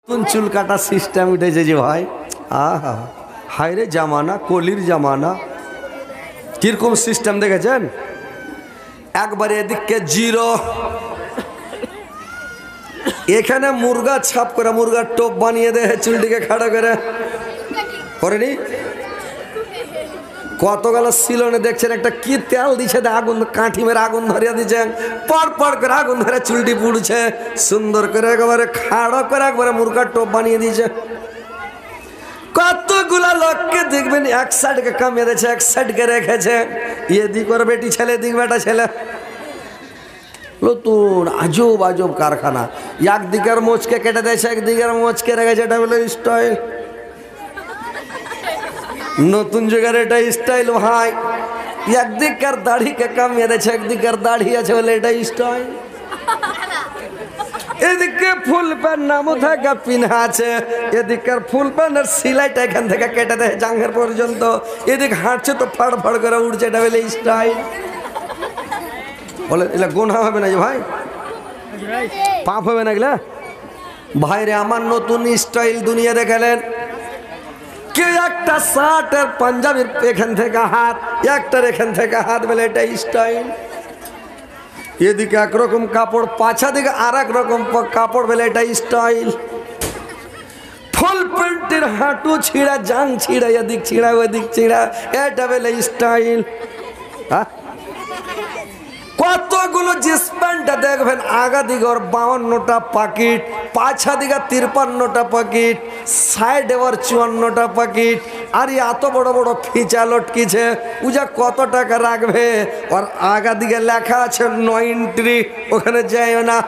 চুল কাটা সিস্টেম উঠেছে যে ভাই, আহা হায় রে জামানা, কলির জামানা। কিরকম সিস্টেম দেখেছেন? একবারে এদিকে জিরো, এখানে মুরগা ছাপ করে মুরগার টোপ বানিয়ে দেয় চুলটিকে খাড়া করে করেনি। কত গেল সিলনে দেখছেন একটা কি তেল দিচ্ছে, আগুন কাঠি মেরে আগুন ধরিয়ে দিচ্ছেন, পর পর করে আগুন ধরে চুলটি পুড়ছে, সুন্দর করে একেবারে খাড়া করে একবারে মুরগার টোপ বানিয়ে দিয়েছে। কতগুলা লোককে দেখবেন এক সাইডকে কামিয়ে দিয়েছে, এক সাইডকে রেখেছে, এদিক ওর বেটি ছেলে, এদিক বেটা ছেলে। নতুন আজব আজব কারখানা, একদিকের মোচকে কেটে দিয়েছে, একদিকের মোচকে রেখেছে, এটা হলো স্টাইল। নতুন যুগের এটা স্টাইল ভাই। একদিকের দাড়িকে কামিয়ে দিয়েছে, একদিকের দাড়ি আছে বলে এটা স্টাইল। এদিকে ফুল প্যান্ট নামও থাকা পিনা আছে, এদিকের ফুল প্যান্টের সিলাইটা এখান থেকে কেটে দেয় জাঙ্ঘের পর্যন্ত, এদিকে হাঁটছে তো ফাড় ফাড় করে উঠছে, এটা বলে স্টাইল। বলে এগুলা গোনা হবে না যে ভাই, পাপ হবে না এগুলা ভাইরে। আমার নতুন স্টাইল দুনিয়া দেখালেন। কেউ একটা শার্টের পাঞ্জাবির এখান থেকে হাত, একটার এখান থেকে হাত, বলে এটা স্টাইল। এদিকে একরকম কাপড়, পাছা দিকে আর এক রকম কাপড়, বলে এটা স্টাইল। ফুল প্যান্টের হাঁটু ছিঁড়া, জাং ছিঁড়া, এদিক ছিঁড়া ওদিক ছিঁড়া, এটা বলে স্টাইল। হ্যাঁ, কতগুলো জিন্স প্যান্টটা দেখবেন, আগা দিকে ওর 52টা পাকিট, পাছা দিকে 53টা পাকিট, সাইডে ওর 54টা পাকিট, আর এত বড় বড় ফিচা লটকিছে। পূজা কত টাকা রাখবে? ওর আগা দিকে লেখা আছে নো এন্ট্রি, ওখানে যাইও না।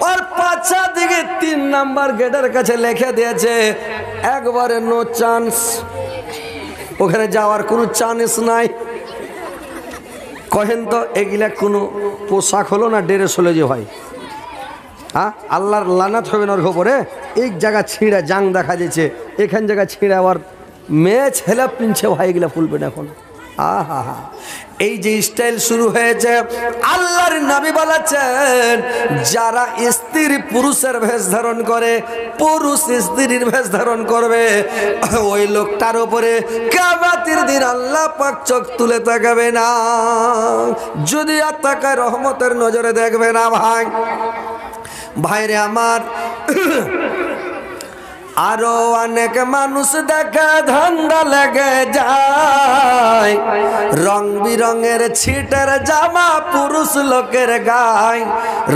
ওর পাছা দিকে 3 নাম্বার গেটের কাছে লেখা দিয়েছে একবারে নো চান্স, ওখানে যাওয়ার কোনো চান্স নাই। কহেন তো এগুলা কোনো পোশাক হলো না ড্রেস হলো যে ভাই? হ্যাঁ, আল্লাহর লানাত হবে না ওর খবরে। এই জায়গা ছিঁড়া জাং দেখা যাচ্ছে, এখান জায়গা ছিঁড়া আবার মেয়ে ছেলে পিনছে ভাই, এগুলা ফুলবে না এখন। আহা হা, এই যে স্টাইল শুরু হয়েছে, আল্লাহর নবী বলেছেন যারা স্ত্রী পুরুষের ভেষ ধারণ করে, পুরুষ স্ত্রীর ভেষ ধারণ করবে, ওই লোকটার উপরে কিয়ামতের দিন আল্লাহ পাক চোখ তুলে তাকাবে না। যদি আর তাকায় রহমতের নজরে দেখবে না ভাই। ভাইরে আমার, আরো অনেক মানুষ দেখে ধান্দা লেগে যায়, রং বিরঙের ছিটের জামা পুরুষ লোকের গায়,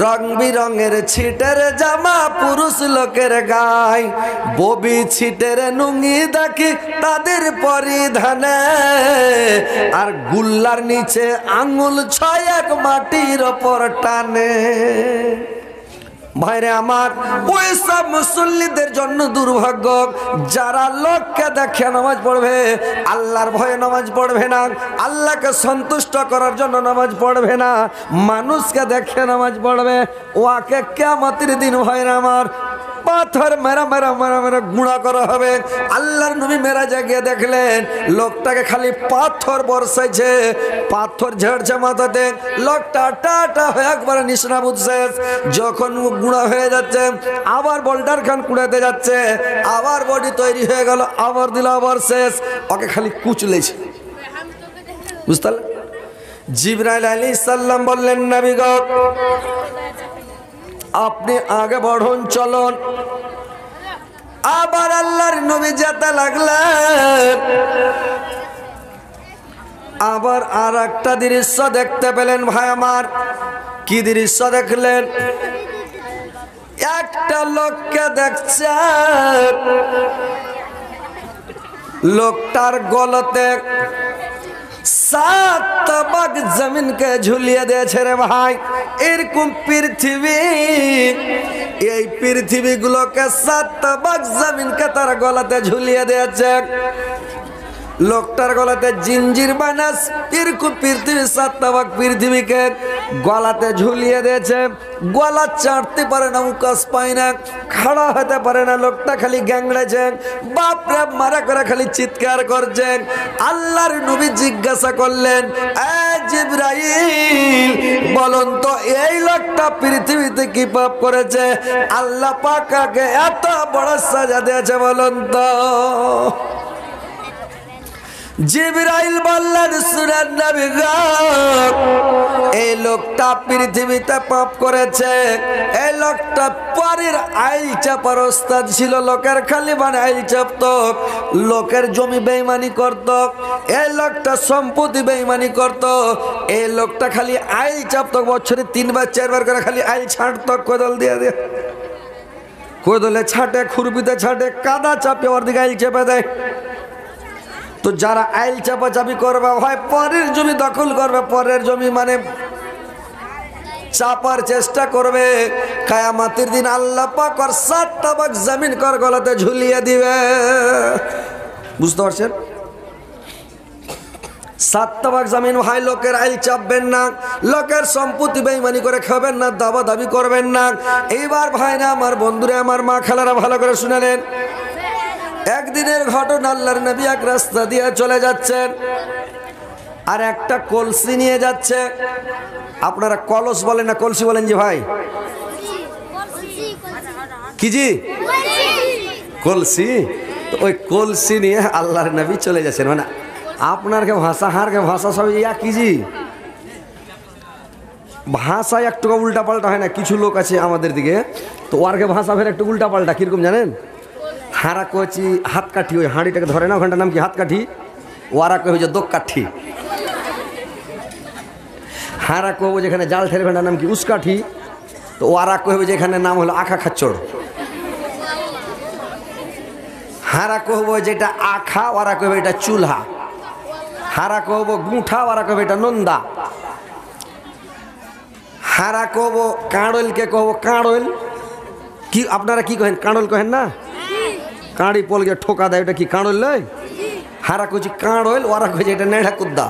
রং বিরঙের ছিটের জামা পুরুষ লোকের গায়, ববি ছিটের নুঙ্গি দেখি তাদের পরিধানে, আর গুল্লার নিচে আঙুল 6 মাটির ওপর টানে। ভাইরে আমার, ওই সব মুসল্লিদের জন্য দুর্ভাগ্য যারা লোককে দেখে নামাজ পড়বে, আল্লাহর ভয়ে নামাজ পড়বে না, আল্লাহকে সন্তুষ্ট করার জন্য নামাজ পড়বে না, মানুষকে দেখে নামাজ পড়বে, ওকে কিয়ামতের দিন ভাইরে আমার পাথর মেরা মেরা মেরা মেরা গুঁড়া করা হবে। আল্লাহর নবী মেরাজে গিয়ে দেখলেন লোকটাকে খালি পাথর বর্ষাইছে, পাথর ঝেড়ছে মাথাতে, লোকটা টাটা হয়ে একবারে নিষ্ণাবুদ শেষ। যখন গুঁড়া হয়ে যাচ্ছে, আবার বোল্ডার খান কুড়াতে যাচ্ছে, আবার বডি তৈরি হয়ে গেল, আবার দিল, আবার শেষ। ওকে খালি কুচলেছে, বুঝতে পারলেন? জিবরাইল আলাইহিস সালাম বললেন নবী গো, আপনি আগে বড়ুন, চলুন। আবার আল্লাহর নবী যেতে লাগলেন, আবার আর একটা দৃশ্য দেখতে পেলেন ভাই আমার। কি দৃশ্য দেখলেন? একটা লোককে দেখছেন, লোকটার গলাতে 7 ভাগ জমিনকে ঝুলিয়ে দিয়েছে রে ভাই। এরকম পৃথিবী, এই পৃথিবীগুলোকে 7 ভাগ জমিনকে তার গলাতে ঝুলিয়ে দিয়েছে। লোকটার গলাতে জিঞ্জির বানাস পৃথিবী 7টা ভাগ পৃথিবীকে গলাতে ঝুলিয়ে দিয়েছে। গলা চাটতে পারে না, উকাস পায় না, খাড়া হতে পারে না। লোকটা খালি গ্যাংড়েছে, বাপরে মারা করে খালি চিৎকার করছেন। আল্লাহর নবী জিজ্ঞাসা করলেন, এ জিবরাইল বলুন তো এই লোকটা পৃথিবীতে কি পাপ করেছে আল্লাহ পাক তাকে এত বড় সাজা দিয়েছে বলুন তো? জিবরাইল বললেন, সুরের নবী গো, এই লোকটা পৃথিবীতে পাপ করেছে। এই লোকটা পরের আইল চাপার ওস্তাদ ছিল। লোকের খালি মানে আইল চাপত, লোকের জমি বেইমানি করত, এই লোকটা সম্পত্তি বেইমানি করত। এই লোকটা খালি আইল চাপত, বছরে 3বার 4বার করে খালি আইল ছাঁটত, কোদল দিয়ে দিয়ে কোদলে ছাটে, খুরপিতে ছাটে, কাদা চাপে ওর দিকে আইল চেপে দেয়। তো যারা আইল চাপাচাপি করবে হয় পরের জমি দখল করবে, পরের জমি মানে চাপার চেষ্টা করবে, কিয়ামতের দিন আল্লাহ পাক আর 7টা ভাগ জমিন কর গলাতে ঝুলিয়ে দিবে। বুঝতে পারছেন? 7টা ভাগ জমিন ভাই লোকের আইল চাপবেন না, লোকের সম্পত্তি বেইমানি করে খাবেন না, দাবা দাবি করবেন না। এইবার ভাই না আমার বন্ধুরা, আমার মা খালারা ভালো করে শুনেলেন। একদিনের ঘটনা, আল্লাহর নবী এক রাস্তা দিয়ে চলে যাচ্ছেন, আর একটা কলসি নিয়ে যাচ্ছে। আপনারা কলস বলেন না কলসি বলেন? যে ভাই কি জি কলসি? তো ওই কলসি নিয়ে আল্লাহর নবী চলে যাচ্ছেন। মানে আপনার কে ভাষা হার কে ভাষা সব ইয়া কি জি ভাষা একটু উল্টা পাল্টা হয় না? কিছু লোক আছে আমাদের দিকে, তো ওয়ারকে ভাষা ফের একটু উল্টা পাল্টা। কিরকম জানেন? হারা কচি হাত কাঠি, ওই হাঁড়িটাকে ধরে না, ওখানটার নাম কি হাত কাঠি। ওয়ারা কই যে দোক কাঠি। হারা কহবো যেখানে জাল ঠেলে, ওখানটার নাম কি উসকাঠি। তো ওয়ারা কহবে যেখানে নাম হলো আখা খাচ্চড়। হারা কহবো যেটা আখা, ওয়ারা কহবে এটা চুলহা। হারা কহবো গুঁঠা, ওয়ারা কহবে এটা নন্দা। হারা কহবো কাঁড়লকে কহবো কাঁড়ল। কি আপনারা কি কহেন? কাঁড়ল কহেন না? কাঁড়ি পলকে ঠোকা দেয়, ওটা কি কাঁড়ল লয়? হারা কচি কাঁড়ল, ওরা কচি এটা নেড়া কুদ্দা।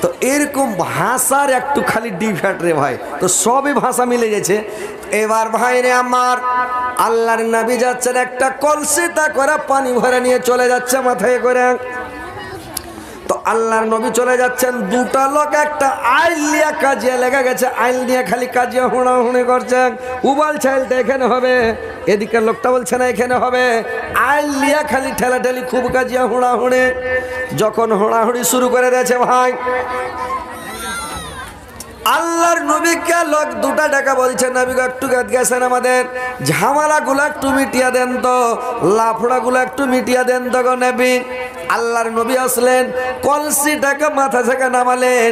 তো এরকম ভাষার একটু খালি ডিফেক্ট রে ভাই। তো সবই ভাষা মিলে গেছে। এবার ভাই রে আমার, আল্লাহর নবী যাচ্ছেন, একটা কলসিতে করে পানি ভরে নিয়ে চলে যাচ্ছে মাথায় করে। তো আল্লাহর নবী চলে যাচ্ছেন, 2টা লোক একটা আইল নিয়ে কাজিয়া লেগে গেছে। আইল নিয়ে খালি কাজিয়া হুড়াহুড়ি করছেন। উবাল ছাইলটা এখানে হবে, এদিকের লোকটা বলছে না এখানে হবে। আইল নিয়ে খালি ঠেলাঠেলি, খুব কাজিয়া হুড়াহুড়ি। যখন হুড়াহুড়ি শুরু করে দিয়েছে ভাই, আল্লাহর নবীকে লোক 2টা টাকা বলছে, নবী একটু গেছেন, আমাদের ঝামেলাগুলো একটু মিটিয়ে দেন তো, লাফড়াগুলো একটু মিটিয়ে দেন তো গো নবী। আল্লাহর নবী আসলেন, কলসিটাকে মাথা থেকে নামালেন,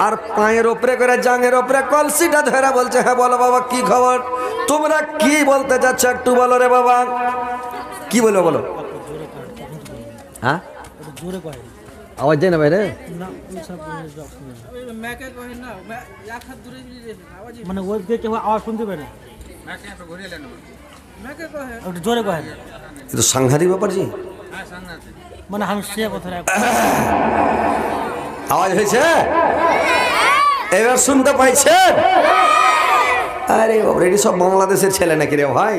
আর পায়ের ওপরে করে জাঙের ওপরে কলসিটা ধরে বলছে, হ্যাঁ বলো বাবা কি খবর, তোমরা কি বলতে চাচ্ছ একটু বলো রে বাবা। কি বলো বলো? হ্যাঁ আওয়াজ যায় না ভাই রে? মানে ওই দিকে আওয়াজ শুনতে পারে না, জোরে কহেন। কিন্তু সাংঘাতিক ব্যাপার জি। মানে আমি সে কথা আওয়াজ হয়েছে, এবার শুনতে পাইছেন? আরে বাবা, এটি সব বাংলাদেশের ছেলে নাকি রে ভাই?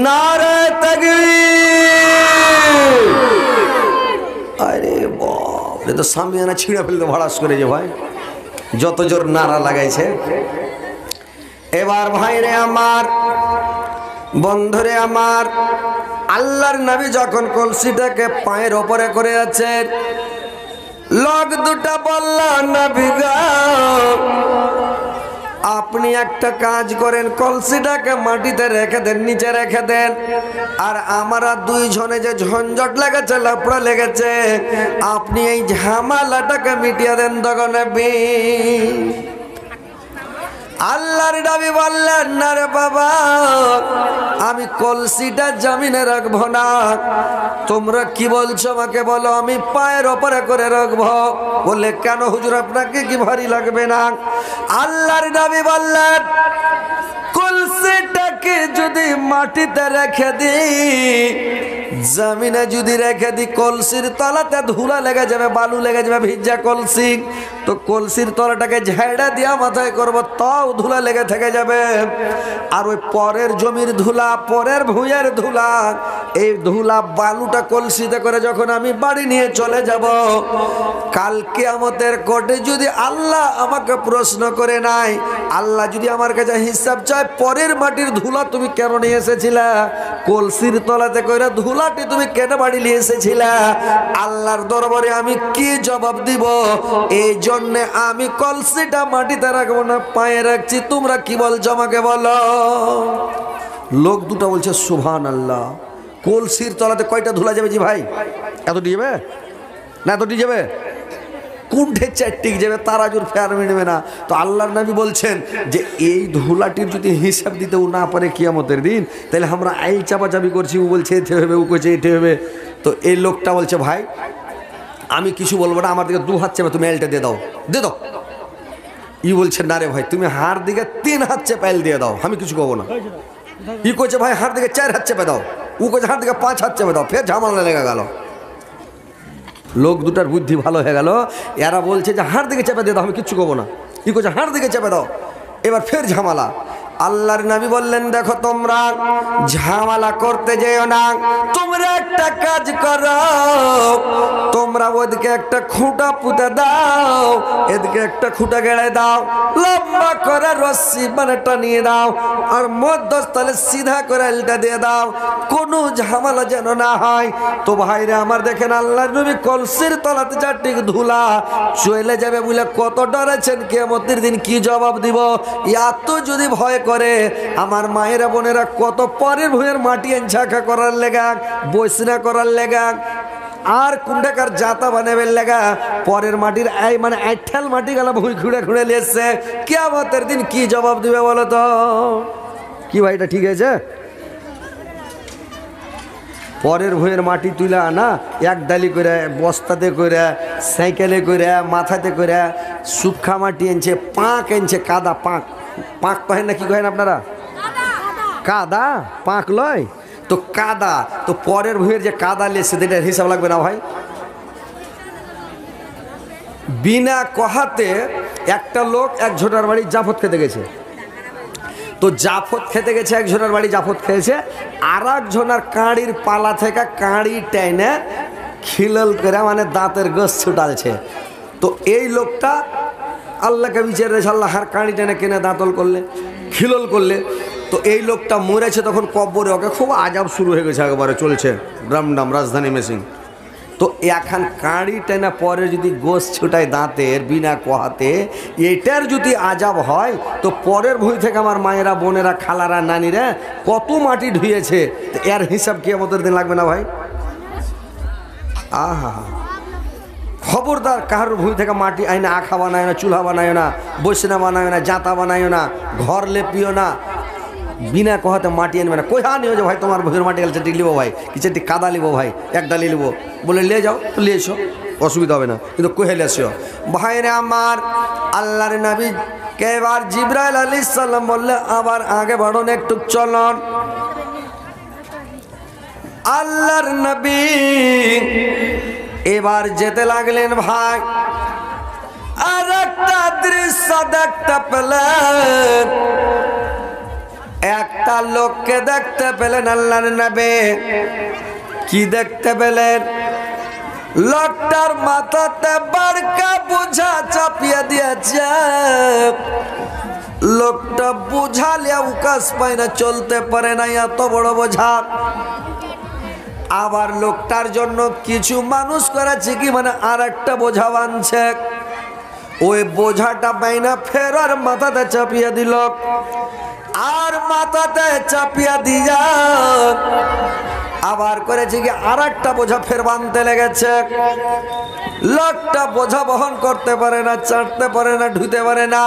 নারে তাকবীর! আরে বাপ, এ তো সামিয়ানা ছিঁড়ে ফেলতে ভাড়াস করে যে ভাই, যত জোর নারা লাগাইছে। এবার ভাই রে আমার, বন্ধুরে আমার, আল্লাহর নবী যখন কলসিটাকে পায়ের ওপরে করে আছেন, লোক 2টা বলল, নবী গো আপনি একটা কাজ করেন, কলসিটাকে মাটিতে রেখে দেন, নিচে রেখে দেন, আর আমরা 2 জনে যে ঝঞ্ঝট লেগেছে, লাফড়া লেগেছে, আপনি এই ঝামেলাটাকে মিটিয়ে দেন তখন নবী। আল্লাহর নবী বললেন, না রে বাবা, আমি কলসিটা জমিনে রাখবো না। তোমরা কি বলছো আমাকে বলো, আমি পায়ের ওপরে করে রাখবো। বলে কেন হুজুর, আপনাকে কি ভারী লাগবে না? আল্লাহর নবী বললেন, কলসিটাকে যদি মাটিতে রেখে দিই, জমিনে যদি রেখে দিই, কলসির তলাতে ধুলা লেগে যাবে, বালু লেগে যাবে, ভিজা কলসি। তো কলসির তলাটাকে ঝেড়ে দিয়া মাথায় করব, তাও ধুলা লেগে থেকে যাবে। আর ওই পরের জমির ধুলা, পরের ভুঁইয়ের ধুলা, এই ধুলা বালুটা কলসিতে করে যখন আমি বাড়ি নিয়ে চলে যাব, কাল কিয়ামতের কোর্টে যদি আল্লাহ আমাকে প্রশ্ন করে নাই, আল্লাহ যদি আমার কাছে হিসাব চায়, পরের মাটির ধুলা তুমি কেন নিয়ে এসেছিলা, কলসির তলাতে করে ধুলাটি তুমি কেন বাড়ি নিয়ে এসেছিলা, আল্লাহর দরবারে আমি কি জবাব দিব? এই জন্যে আমি কলসিটা মাটিতে রাখবো না, পায়ে রাখছি। তোমরা কি বলছো আমাকে বলো। লোক দুটো বলছে সুবহানাল্লাহ। কলসির তলাতে কয়টা ধুলা যাবে জি ভাই? এতটি যাবে না? এতটি যাবে? কুণ্ঠে চারটিক যাবে, তারাজুর ফেয়ার মিটবে না। তো আল্লাহর নবী বলছেন যে এই ধুলাটির যদি হিসাব দিতেও না পারে কিয়ামতের দিন, তাহলে আমরা আইল চাপাচাপি করছি, ও বলছে এতে হবে, ও কইছে এতে হবে। তো এই লোকটা বলছে ভাই আমি কিছু বলবো না, আমার দিকে 2 হাত চেপে তুমি এলটা দিয়ে দাও, দিয়ে দাও। ই বলছে না রে ভাই, তুমি হাড় দিকে 3 হাত চেপে এল দিয়ে দাও, আমি কিছু করবো না। ই কইছে ভাই হাড় দিকে 4 হাত চেপে দাও, ও কইছে হাড় দিকে 5 হাত চেপে দাও। ফের ঝামেলা লেগে গেল। লোক দুটার বুদ্ধি ভালো হয়ে গেল। এরা বলছে যে হাড় দিকে চেপে দিয়ে দাও, আমি কিচ্ছু করবো না। ই কইছে হাড় দিকে চেপে দাও। এবার ফের ঝামেলা। আল্লাহর নবী বললেন দেখো তোমরা ঝামেলা করতে যেও না, তোমরা একটা কাজ করো, তোমরা ওদিকে একটা খুঁটা পুঁতে দাও, এদিকে একটা খুঁটা গেড়ে দাও, লম্বা করে রশ্মি মানে টানিয়ে দাও, আর মধ্যস্থলে সিধা করে এলটা দিয়ে দাও, কোনো ঝামেলা যেন না হয়। তো ভাইরে আমার দেখেন আল্লাহর নবী কলসির তলাতে 4টি ধুলা চলে যাবে বলে কত ডরেছেন, কিয়ামতের দিন কি জবাব দিব। এত যদি ভয় করে, আমার মায়েরা বোনেরা কত পরের ভুঁইয়ের মাটি ঝাঁকা করার লেগা, বৈসনা করার লেগা, আর কুন্ডাকার জাতা বানাবের লেগা পরের মাটির মানে আইঠাল মাটি গেল ভুঁই খুঁড়ে খুঁড়ে লিয়েছে, কিয়ামতের দিন কি জবাব দিবে বলো তো? কি ভাই এটা ঠিক আছে? পরের ভুঁইয়ের মাটি তুলে আনা, এক ডালি করে, বস্তাতে করে, সাইকেলে করে, মাথাতে করে, শুকনা মাটি এনেছে, পাঁক এনেছে, কাদা পাঁক, পাঁক কহেন না কি কহেন আপনারা? কাদা পাঁক লয় তো কাদা। তো পরের ভুঁইয়ের যে কাদা লেছে এটার হিসাব লাগবে না ভাই? বিনা কহাতে একটা লোক এক ঝোটার বাড়ি জাফত খেতে গেছে। তো জাফত খেতে গেছে, এক ঝোনার বাড়ি জাফত খেয়েছে, আর এক ঝোনার কাঁড়ির পালা থেকে কাঁড়ি টেনে খিলল করে মানে দাঁতের গোস ছুটালছে। তো এই লোকটা আল্লাহকে বিচারে আল্লাহর কাঁড়ি টেনে কিনে দাঁতল করলে, খিলল করলে। তো এই লোকটা মরেছে তখন কব্বরে, ওকে খুব আজাব শুরু হয়ে গেছে, একবারে চলছে ড্রামডাম রাজধানী মেশিন। তো এখন কাঁড়ি টেনা পরে যদি গোস ছুটায় দাঁতের বিনা কোহাতে, এটার যদি আজাব হয়, তো পরের ভুঁই থেকে আমার মায়েরা বোনেরা খালারা নানিরা কত মাটি ধুয়েছে, তো এর হিসাব কিয়ামতের দিন লাগবে না ভাই? আহা, খবরদার কাহার ভুঁই থেকে মাটি আইনা আখা বানায় না, চুলহা বানায় না, বৈষ্ণা বানায় না, জাতা বানায় না, ঘর লেপিও না, বিনা কহাতে মাটি আনবে না। কইহা নিও যে ভাই তোমার ভুঁইয়ের মাটি গেছে লিবো ভাই, কিছু কাদা লিবো ভাই, এক ডালি লিবো, বলে লিয়ে যাও, তো লিয়ে এসো, অসুবিধা হবে না, কিন্তু কহে লিয়ে ভাইরে আমার। আল্লাহর নবী কে এবার জিবরাইল আলাইহিস সালাম বললে আবার আগে বাড়ুন, একটু চলন। আল্লাহর নবী এবার যেতে লাগলেন ভাই। আর একটা দৃশ্য দেখতে পেলেন, একটা লোককে দেখতে পেলেন আল্লাহর নবী। কি দেখতে পেলেন? লোকটার মাথাতে বারকা বোঝা চাপিয়ে দিয়েছে। লোকটা বোঝা লিয়া উকাশ পায় না, চলতে পারে না, এত বড় বোঝা। আবার লোকটার জন্য কিছু মানুষ করেছে কি মানে আর একটা বোঝা বানছে, ওই বোঝাটা বাইনা ফের আর মাথাতে চাপিয়ে দিল, আর মাথাতে চাপিয়া দিয়া আবার করেছে কি আর একটা বোঝা ফের বানতে লেগেছে। লোকটা বোঝা বহন করতে পারে না, চাটতে পারে না, ধুতে পারে না।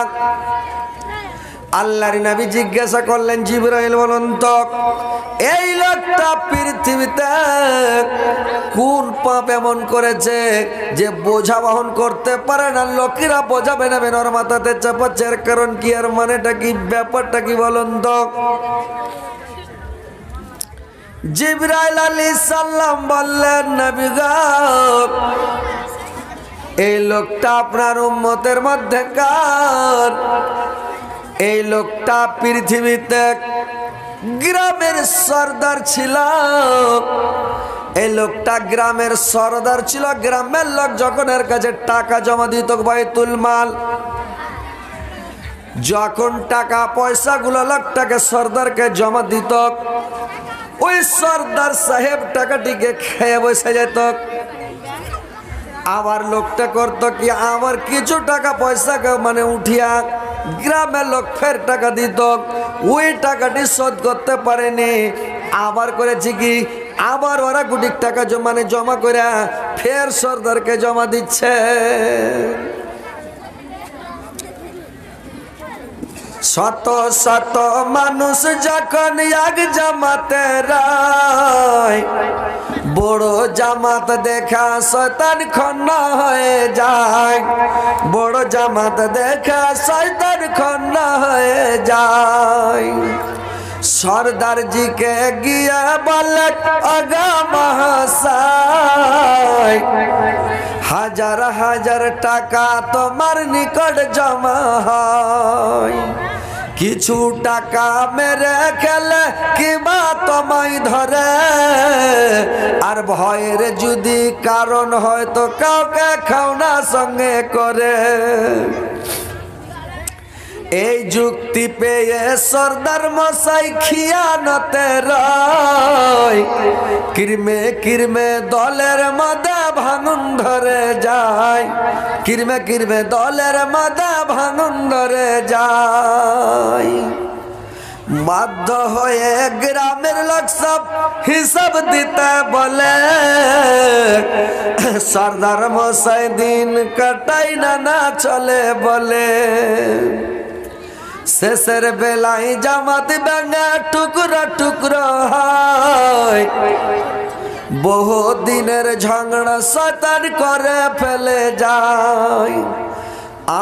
আল্লাহর নবী জিজ্ঞাসা করলেন, জিবরাইল বলুন তো এই লোকটা পৃথিবীতে কোন পাপ এমন করেছে যে বোঝা বহন করতে পারে না, লোকেরা বোঝা বেনাবেন ওর মাথাতে চাপাচ্ছে, এর কারণ কি, আর মানেটা কি, ব্যাপারটা কি বলুন তো? জিবরাইল আলাইহিস সালাম বললেন, নবী গো, এই লোকটা আপনার উম্মতের মধ্যে কার? এই লোকটা পৃথিবীতে গ্রামের সর্দার ছিল। এই লোকটা গ্রামের সর্দার ছিল। গ্রামের লোক যখন এর কাছে টাকা জমা দিত বাইতুল মাল, যখন টাকা পয়সাগুলো লোকটাকে সর্দারকে জমা দিত, ওই সর্দার সাহেব টাকাটিকে খেয়ে বসে যেত। আবার লোকটা করতো কি, আমার কিছু টাকা পয়সাকে মানে উঠিয়া গ্রামের লোক ফের টাকা দিত। ওই টাকাটি শোধ করতে পারেনি, আবার করেছি কি, আবার ওরা কোটি টাকা জমা করে ফের সর্দারকে জমা দিচ্ছে। শত শত মানুষ যখন এক জামাতে রায়, বড় জামাত দেখা শয়তান খন্না হয়ে যায়। বড় জামাত দেখা শয়তান খন্না হয়ে যায়। সর্দার জিকে গিয়ে বলে, আগা মহাশয়, হাজার হাজার টাকা তোমার নিকট জমা হয়, কিছু টাকা মেরে খেলে কিবা তোমায় ধরে, আর ভয়ের যদি কারণ হয় তো কাউকে খাওনা সঙ্গে করে। এই যুক্তি পেয়ে সর্দার মশাই খিয়ানতে রয়, কিরমে কিরমে দলের মধ্যে ভাঙন ধরে যায়। কিরমে কিরমে দলের মধ্যে ভাঙন ধরে যায়। বাধ্য হয়ে গ্রামের লোক সব হিসাব দিতে বলে, সর্দার মশাই দিন কাটাই না চলে বলে। শেষের বেলায় জামাত ভাঙা টুকরো টুকরো হয়, বহু দিনের ঝগড়া শয়তান করে ফেলে যায়।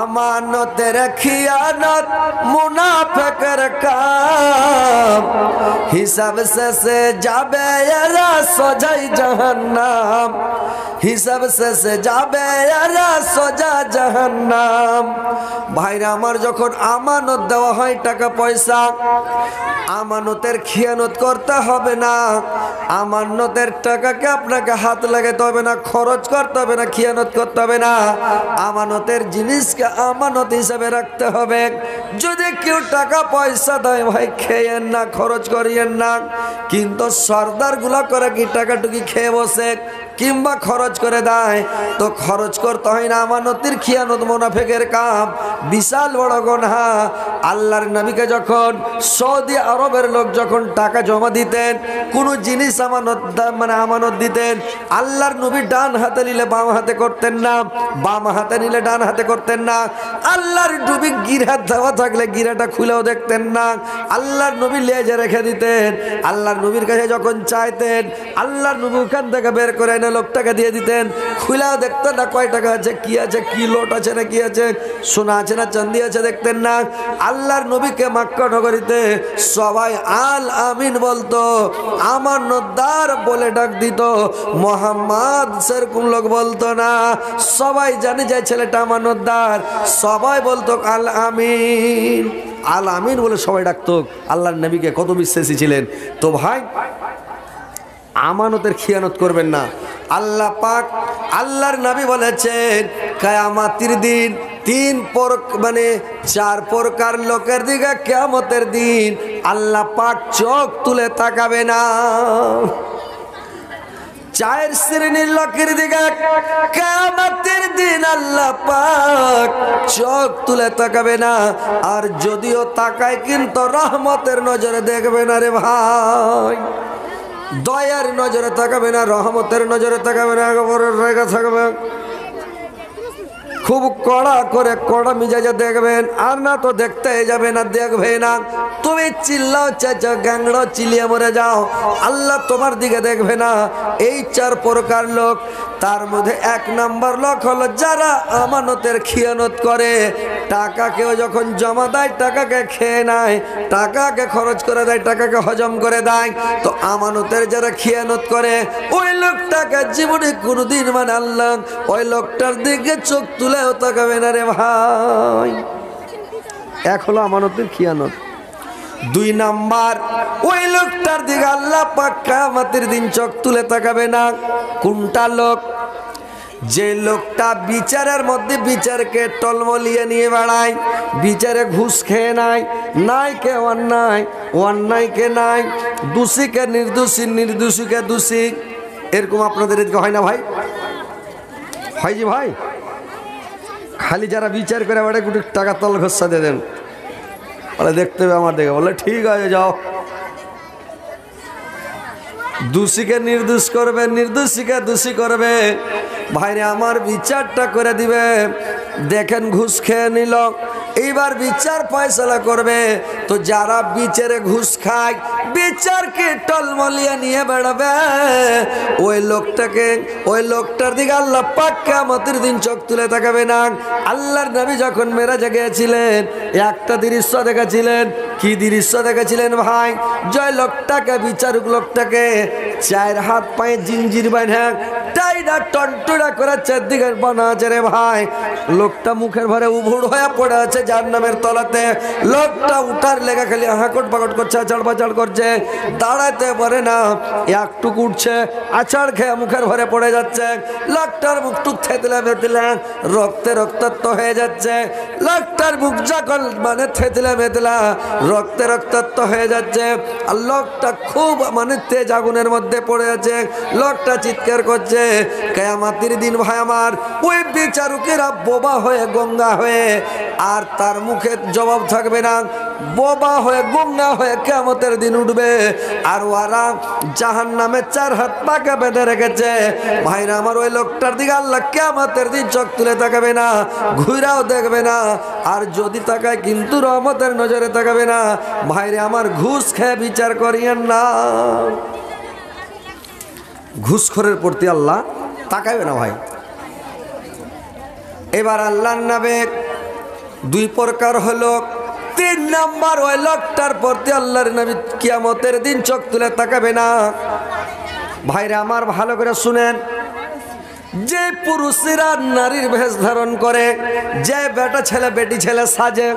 আমানতের খিয়ানত মুনাফিকের কাম, হিসাব শেষে যাবে এরা সোজাই জাহান্নাম। হিসাব শেষে যাবে এরা সোজা জাহান্নাম। ভাইরা আমার, যখন আমানত দেওয়া হয় টাকা পয়সা, আমানতের খিয়ানত করতে হবে না। আমানতের টাকাকে আপনাকে হাত লাগাতে হবে না, খরচ করতে হবে না, খিয়ানত করতে হবে না। আমানতের জিনিসকে আমানত হিসাবে রাখতে হবে। যদি কেউ টাকা পয়সা দেয়, ভাই খেয়েন না, খরচ করিয়েন না। কিন্তু সর্দার গুলা করে কি টাকাটুকি খেয়ে বসে কিংবা খরচ করে দেয়, তো খরচ করতে হয় না। আমানতের খিয়ানত মুনাফিকের কাম, বিশাল বড় গুনাহ। আল্লাহর নবীকে যখন সৌদি আরবের লোক যখন টাকা জমা দিতেন, কোনো জিনিস আমানত দিতেন, আল্লাহর নবী ডান হাতে নিলে বাম হাতে করতেন না, বাম হাতে নিলে ডান হাতে করতেন না। আল্লাহর নবী গিরা দেওয়া থাকলে গিরাটা খুলেও দেখতেন না, আল্লাহর নবী লেজে রেখে দিতেন। আল্লাহর নবীর কাছে যখন চাইতেন, আল্লাহর নবী ওখান থেকে বের করে এনে লোকটাকে দিয়ে দিতেন, খুলেও দেখতেন না কয় টাকা আছে, কি আছে, কি লোট আছে না কি আছে, সোনা আছে না চাঁদি আছে, দেখতেন না। আল্লাহর নবীকে মক্কা নগরীতে সবাই আল আমিন বলতো, আমানতদার বলে ডাক দিত। মোহাম্মদ সেরকম লোক বলতো না, সবাই জানে যে ছেলেটা আমানতদার, সবাই বলতো আল আমিন। আল আমিন বলে সবাই ডাকতো। আল্লাহর নবীকে কত বিশ্বাসী ছিলেন। তো ভাই, আমানতের খিয়ানত করবেন না। আল্লাহ পাক, আল্লাহর নবী বলেছেন, কিয়ামতের দিন চার প্রকার লোকের দিকে কিয়ামতের দিন আল্লাহ পাক চোখ তুলে তাকাবে না। চার শ্রেণীর লোকের দিকে কিয়ামতের দিন আল্লাহ পাক চোখ তুলে তাকাবে না। আর যদিও তাকায়, কিন্তু রহমতের নজরে দেখবে না রে ভাই। দয়ার নজরে তাকাবে না, রহমতের নজরে তাকাবে না, থাকবে। খুব কড়া করে কড়া মিজাজে দেখবেন, আর না তো দেখতে যাবে না, দেখবে না। তুমি চিল্লাও চেঁচো গ্যাংড়ো চিলিয়ে মরে যাও, আল্লাহ তোমার দিকে দেখবে না। এই চার প্রকার লোক, তার মধ্যে এক নাম্বার লোক হলো যারা আমানতের খিয়ানত করে। টাকাকেও যখন জমা দেয় টাকাকে খেয়ে নেয়, টাকাকে খরচ করে দেয়, টাকাকে হজম করে দেয়। তো আমানতের যারা খিয়ানত করে ওই লোকটাকে জীবনে কোনোদিন মানে আল্লাহ ওই লোকটার দিকে চোখ তুলেও তাকাবে না রে ভাই। এক হলো আমানতের খিয়ানত। 2 নাম্বার, ওই লোকটার দিকে আল্লাহ পাক কিয়ামতের দিন চোখ তুলে তাকাবে না। কোনটা লোক? যে লোকটা বিচারের মধ্যে বিচারকে টলমলিয়ে নিয়ে বেড়ায়, বিচারে ঘুষ খেয়ে নাই, নাইকে অন্যায়, অন্যায়কে নাই, দোষীকে নির্দোষী, নির্দোষীকে দোষী। এরকম আপনাদের এদিকে হয় না ভাই? হয় যে ভাই, খালি যারা বিচার করে বেড়ায় কোটি টাকা তল ঘষা দিয়ে দেন, বলে দেখতে হবে আমার দেখে, বলে ঠিক আছে যাও। দোষীকে নির্দোষ করবে, নির্দোষীকে দোষী করবে। ভাইরে আমার বিচারটা করে দিবে। দেখেন ঘুষ খেয়ে নিল, এইবার বিচার ফয়সালা করবে। তো যারা বিচারে ঘুষ খায়, বিচারকে টলমলিয়ে নিয়ে বেড়াবে, ওই লোকটাকে, ওই লোকটার দিকে আল্লাহ পাক কিয়ামতের দিন চোখ তুলে তাকাবে না। আল্লাহর নবী যখন মেরাজে গিয়েছিলেন একটা দৃশ্য দেখেছিলেন। কি দৃশ্য দেখেছিলেন ভাই? জয় লোকটাকে, বিচারক লোকটাকে 4 হাত পায়ে জিঞ্জির বাঁধা টাইডা টন্টুরা করে চারদিকে বানা আছে রে ভাই। লোকটা মুখের ভরে উভুড় হয়ে পড়ে আছে জাহান্নামের তলাতে। লোকটা উঠার লেগে খালি হাঁকট পাকট করছে, আচাড় বাচাড় করছে, দাঁড়াতে পারে না, একটুকু উঠছে, আচাড় খেয়ে মুখের ভরে পড়ে যাচ্ছে। লোকটার মুখ টুক থেতলে মেতলে রক্তে রক্তাক্ত হয়ে যাচ্ছে। লোকটার মুখ যখন মানে থেতলে মেতলা রক্তে রক্তাক্ত হয়ে যাচ্ছে। আর লোকটা খুব মানে তেজ আগুনের মধ্যে পড়ে আছে। লোকটা চিৎকার করছে। কিয়ামতের দিন ভাই আমার ওই বিচারকেরা বোবা হয়ে গঙ্গা হয়ে, আর তার মুখে জবাব থাকবে না, বোবা হয়ে গঙ্গা হয়ে কিয়ামতের দিন উঠবে। আর ওরা জাহান্নামে 4 হাত পাকে বেঁধে রেখেছে। ভাইরা আমার ওই লোকটার দিকে আল্লাহ কিয়ামতের দিন চোখ তুলে তাকাবে না, ঘুরাও দেখবে না। আর যদি তাকায় কিন্তু রহমতের নজরে তাকাবে না। ভাইরে আমার ঘুষ খেয়ে বিচার করিয়েন না। ঘুষখোরের প্রতি আল্লাহ তাকাবে না ভাই। এবার আল্লাহর নামে 2 প্রকার হলো। 3 নাম্বার, ওই লোকটার প্রতি আল্লাহর নবী কিয়ামতের দিন চোখ তুলে তাকাবে না। ভাইরা আমার ভালো করে শুনেন, যে পুরুষেরা নারীর বেশ ধারণ করে, যে বেটা ছেলে বেটি ছেলে সাজে,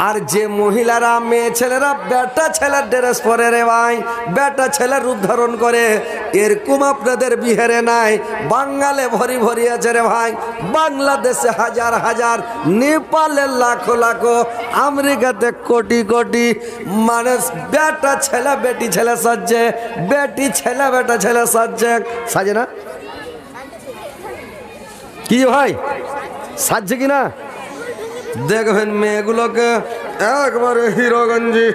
আর যে মহিলারা মেয়ে ছেলেরা বেটা ছেলের ড্রেস পরে রে ভাই, বেটা ছেলের রূপ ধারণ করে, এরকম আপনাদের বিহারে নাই, বাঙালে ভরি ভরি আছে রে ভাই। বাংলাদেশে হাজার হাজার, নেপালে লাখো লাখো, আমেরিকাতে কোটি কোটি মানুষ বেটা ছেলে বেটি ছেলে সাজছে, বেটি ছেলে বেটা ছেলে সাজছে। সাজে না কি ভাই? সাজছে কিনা দেখবেন মেয়েগুলোকে একবারে হিরোগঞ্জি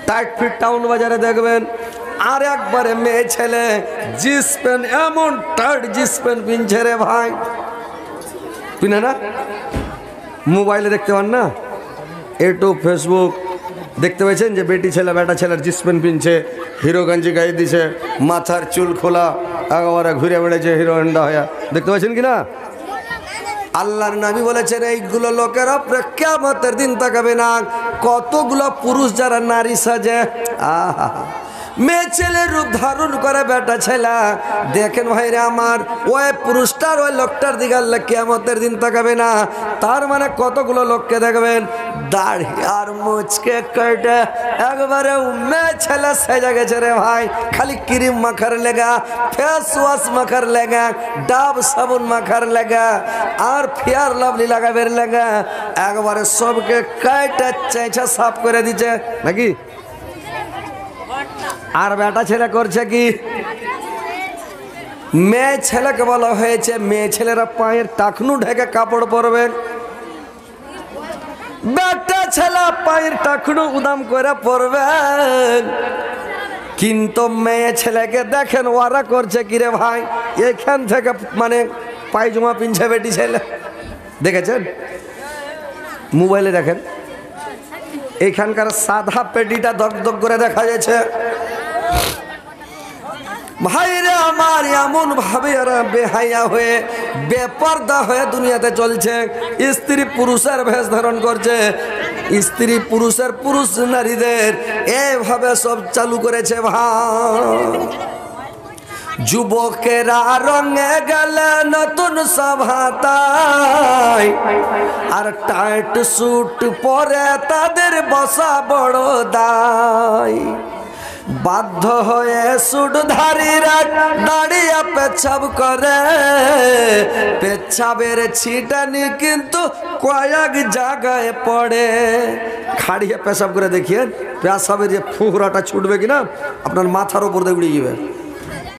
টাইট ফিট টাউন বাজারে দেখবেন, আর একবারে মেয়ে ছেলে জিন্স প্যান্ট, এমন টাইট জিন্স প্যান্ট পিনছে রে ভাই। পিনে না? মোবাইলে দেখতে পান না, ইউটিউব ফেসবুক দেখতে পেয়েছেন যে বেটি ছেলে বেটা ছেলের জিন্স প্যান্ট পিনছে, হিরোগঞ্জি গায়ে দিছে, মাথার চুল খোলা, একেবারে ঘুরে বেড়েছে হিরো হন্ডা হয়ে। দেখতে পাচ্ছেন কিনা? আল্লাহর নবী বলেছেন এইগুলো লোকের উপরে কিয়ামতের দিন তাকাবে না। কতগুলো পুরুষ যারা নারী সাজে, আহা, মেয়ে ছেলের রূপ ধারণ করে বেটা ছেলা, দেখেন ভাইরা আমার ওই পুরুষটার ওই লোকটার দিকে আল্লাহ কিয়ামতের দিন তাকাবে না। তার মানে কতগুলো লোককে দেখবেন দাড়ি আর মুচকে কেটে একবারে মেয়ে ছেলে সেজে গেছে রে ভাই। খালি ক্রিম মাখার লেগা, ফেস ওয়াশ মাখার লেগা, ডাব সাবুন মাখার লেগা, আর ফেয়ার লাভলি লাগাবের লেগা, একবারে সবকে কেটে চেঁচা সাফ করে দিচ্ছে নাকি। আর বেটা ছেলে করছে কি? মেয়ে ছেলেকে বলা হয়েছে মেয়ে ছেলেরা পায়ের টাকনু ঢেকে কাপড় পরবে, বেটা ছেলে পায়ের টাকনু উদাম করে পরবে। কিন্তু মেয়ে ছেলেকে দেখেন ওরা করছে কি রে ভাই, এখান থেকে মানে পায়জামা পিনছে বেটি ছেলে, দেখেছেন? মোবাইলে দেখেন, এখানকার সাদা পেটিটা দগ দগ করে দেখা যাচ্ছে। ভাইরে আমার এমন ভাবে ওরা বেহায়া হয়ে বেপরদা হয়ে দুনিয়াতে চলছে, স্ত্রী পুরুষের ভেষ ধারণ করছে, স্ত্রী পুরুষের পুরুষ নারীদের এইভাবে সব চালু করেছে ভাই। যুবকেরা রঙে গেলে নতুন সভাতায়, আর টাইট স্যুট পরে তাদের বসা বড় দায়। বাধ্য হয়ে সুটধারীরা দাঁড়িয়ে পেচ্ছাব করে, পেচ্ছাবের ছিটানি কিন্তু কয়েক জায়গায় পড়ে। খাড়িয়ে পেশাব করে দেখিয়ে পেশাবের যে ফুহরাটা ছুটবে কিনা আপনার মাথার উপর দিয়ে উড়ে যাবে।